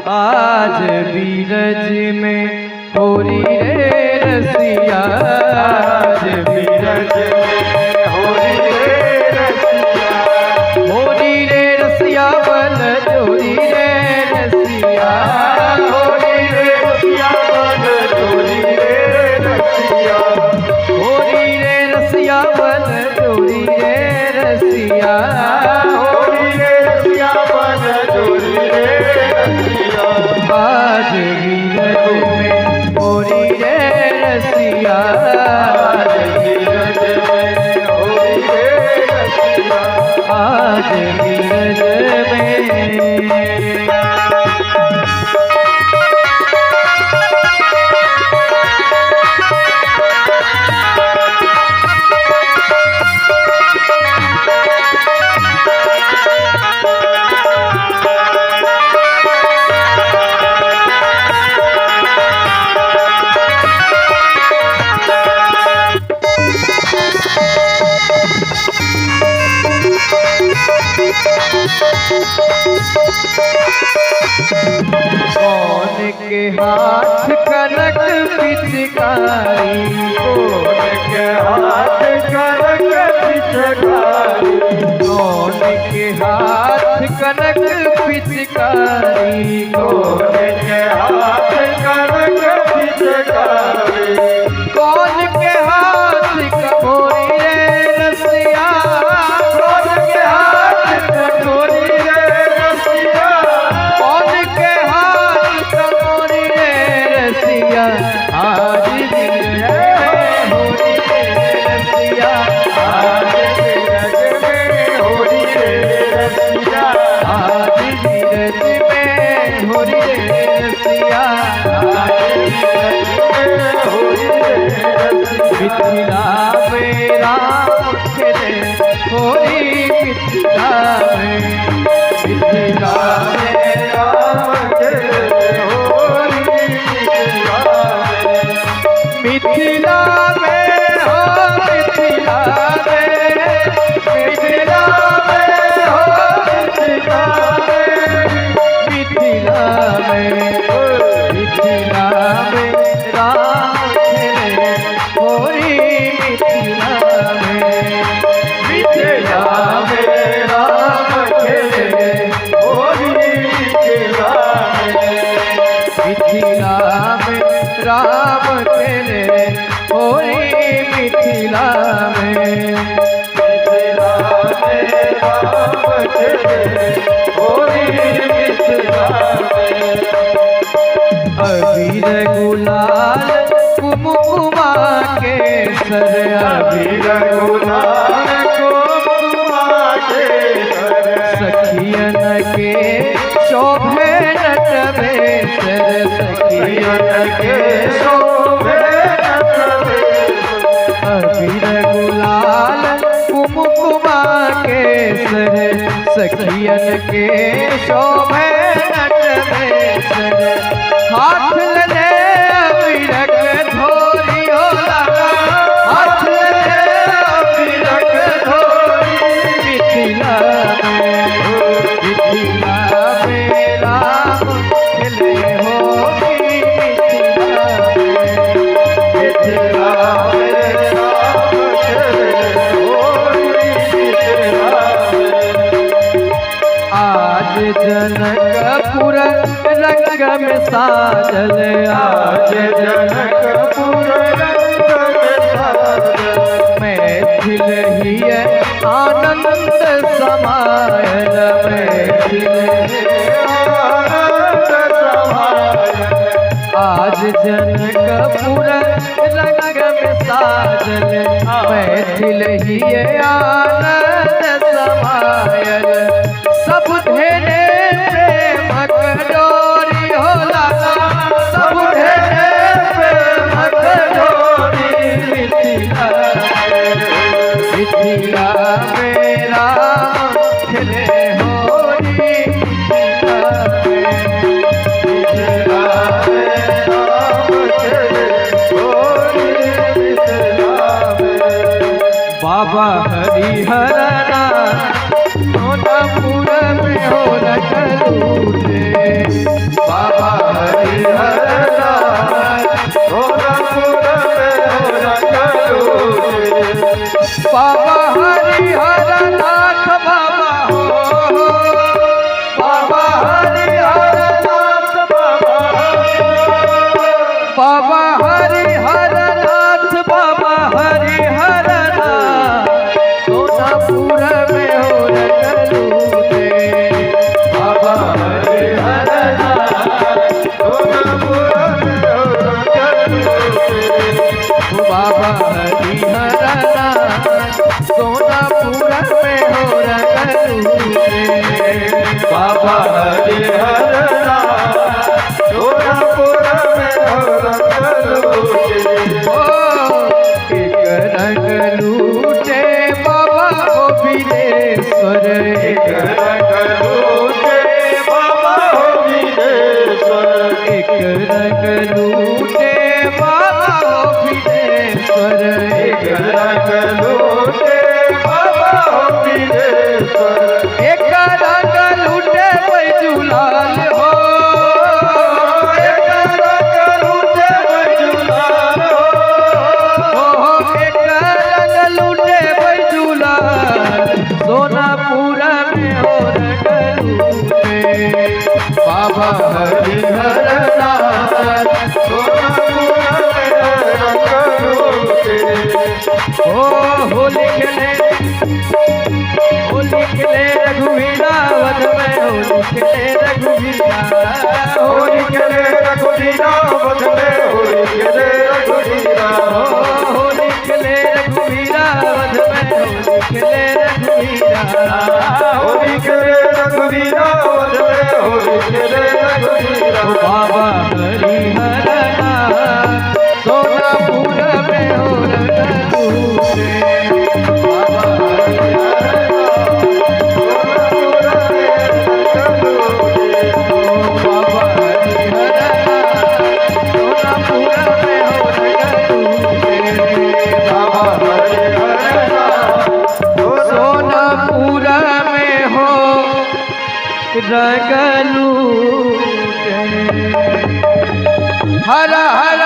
आज बीरज में होरी रे रसिया, आज बीरज में होरी रे रसिया, होरी रे रसिया बल जोरी रे रसिया, होरी रे रसिया बल जोरी रे रसिया, होरी रे रसिया बल जोरी रे रसिया, होरी रे रसिया बल जोरी रे रसिया। आज बीरज में होरी रे रसिया, आज बीरज में होरी रे रसिया, आज बीरज में। कौन के हाथ कनक पिचकारी, कौन के हाथ कनक पिचकारी, कौन के हाथ कनक पिचकारी, कौन के हाथ कनक पिचकारी, कौन के हाथ कटोरी रे रसिया, कौन के हाथ कटोरी रे रसिया, कौन के हाथ कटोरी रे रसिया, आज बीरज में होरी रे रसिया, आज बीरज में होरी रे रसिया, आज बीरज में होरी रे रसिया, आज बीरज में होरी रे रसिया। मिथिला में राम खेले होरी, मिथिला में, मिथिला में राम खेले होरी मिथिला में, मिथिला में हो, मिथिला में, मिथिला में हो, मिथिला में, मिथिला में, मिथिला में राम खेले होरी, मिथिला में, मिथिला में राम खेले होरी मिथिला में, मिथिला में राम खेले होरी, मिथिला में। मिथिला में राम खेले होरी मिथिला में। अबीर गुलाल कुमकुमा के सर, अबीर गुलाल कुमकुमा के सर, सखियन के शोभे नटवेशर, सखियन के शोभे नटवेशर। अबीर गुलाल कुमकुमा के सर, सखियन के शोभे नटवेशर, हाथ ले अबीरक धोरी हो लगा, हाथ ले अबीरक धोरी, मिथिला में, मिथिला में राम खेले होरी, मिथिला में, मिथिला में राम खेले होरी मिथिला में। आज जनकपुर रंग में साजल, आज जनकपुर रंग में साजल, मैथिल ही आनंद समायल, मैथिल आनंद समायल। आज जनकपुर रंग में साजल, मैथिल ही आनंद समायल, सब धेने प्रेमक डोरी हो लगा, सब धेने प्रेमक डोरी, मिथिला में, मिथिला में राम खेले होरी, मिथिला में, मिथिला में राम खेले होरी मिथिला में। बाबा हरिहरना सोनापुर में हो एक रंग लूटे बाबा हो विदेश्वर एक रंग लूटे बाबा हो विदेश्वर एक रंग लूटे बैजूलाल हो एक रंग लूटे बैजूलाल हो एक रंग लूटे बैजूलाल सोनापुरा में हो रंग लूटे बाबा हरिहर नाथ सोनापुरा में रंग लूटे ओ होली खेले रघुवीरा वध में होली खेले रघुवीरा होली खेले रघुवीरा वध में होली खेले रघुवीरा होली खेले रघुवीरा वध में होली खेले रघुवीरा होली खेले रघुवीरा वध में होली खेले रघुवीरा बाबा हरिहर नाथ सोनापुर में हो रंग लूटे बाबा बाबा हरिहर नाथ सोनापुर में हो रंग लूटे बाबा हरिहर सोनापुर में हो रंग लूटे हर हर